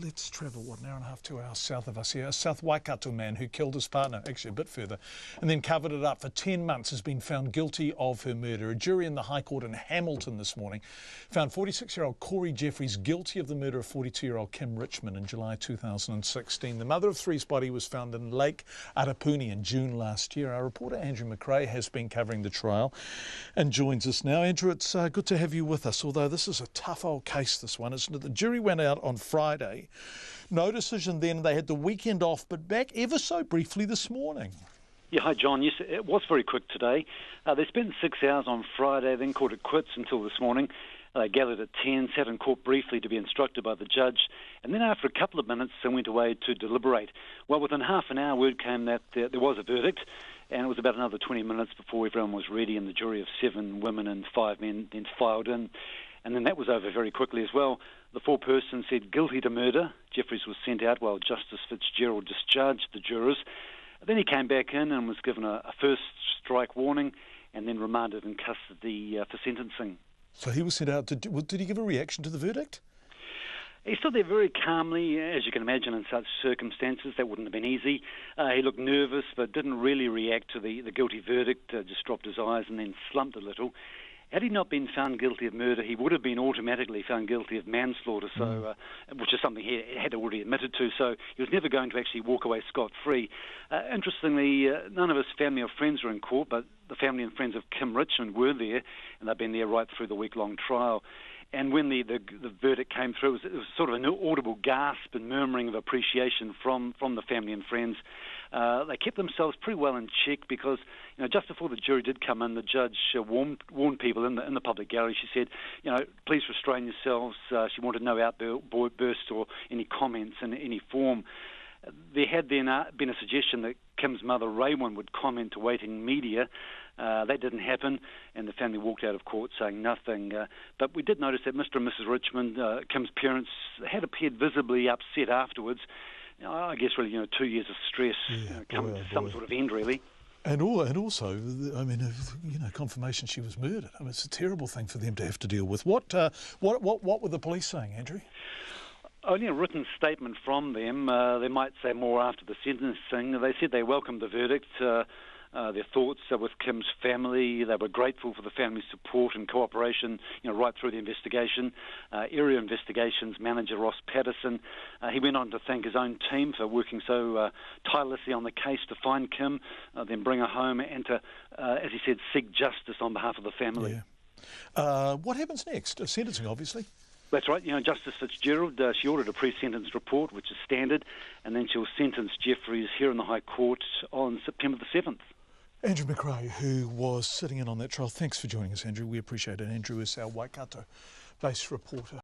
Let's travel, an hour and a half, 2 hours south of us here. A South Waikato man who killed his partner, actually a bit further, and then covered it up for 10 months has been found guilty of her murder. A jury in the High Court in Hamilton this morning found 46-year-old Cory Jeffries guilty of the murder of 42-year-old Kim Richmond in July 2016. The mother of three's body was found in Lake Arapuni in June last year. Our reporter Andrew McRae has been covering the trial and joins us now. Andrew, it's good to have you with us, although this is a tough old case, this one, isn't it? The jury went out on Friday. No decision then. They had the weekend off, but back ever so briefly this morning. Yeah, hi John. Yes, it was very quick today. They spent 6 hours on Friday, then called it quits until this morning. They gathered at 10, sat in court briefly to be instructed by the judge, and then after a couple of minutes they went away to deliberate. Well, within half an hour word came that there was a verdict, and it was about another 20 minutes before everyone was ready, and the jury of 7 women and 5 men then filed in. And then that was over very quickly as well. The foreperson said guilty to murder. Jeffries was sent out while Justice Fitzgerald discharged the jurors. Then he came back in and was given a first strike warning and then remanded in custody for sentencing. So he was sent out. Did he give a reaction to the verdict? He stood there very calmly, as you can imagine in such circumstances. That wouldn't have been easy. He looked nervous but didn't really react to the guilty verdict, just dropped his eyes and then slumped a little. Had he not been found guilty of murder, he would have been automatically found guilty of manslaughter, which is something he had already admitted to, so he was never going to actually walk away scot-free. Interestingly, none of his family or friends were in court, but the family and friends of Kim Richmond were there, and they've been there right through the week-long trial. And when the verdict came through, it was sort of an audible gasp and murmuring of appreciation from the family and friends. They kept themselves pretty well in check because, just before the jury did come in, the judge warned people in the public gallery. She said, please restrain yourselves. She wanted no outbursts or any comments in any form. There had then been a suggestion that Kim's mother, Raywin, would comment to waiting media. That didn't happen, and the family walked out of court saying nothing. But we did notice that Mr. and Mrs. Richmond, Kim's parents, had appeared visibly upset afterwards. I guess really, 2 years of stress coming to some sort of end, really. And also, confirmation she was murdered. I mean, it's a terrible thing for them to have to deal with. What were the police saying, Andrew? Only a written statement from them. They might say more after the sentencing. They said they welcomed the verdict. Their thoughts are with Kim's family. They were grateful for the family's support and cooperation, right through the investigation. Area Investigations Manager Ross Patterson, he went on to thank his own team for working so tirelessly on the case to find Kim, then bring her home and to, as he said, seek justice on behalf of the family. Yeah. What happens next? Sentencing, obviously. That's right. Justice Fitzgerald, she ordered a pre-sentence report, which is standard, and then she'll sentence Jeffries here in the High Court on September the 7th. Andrew McRae, who was sitting in on that trial. Thanks for joining us, Andrew. We appreciate it. Andrew is our Waikato-based reporter.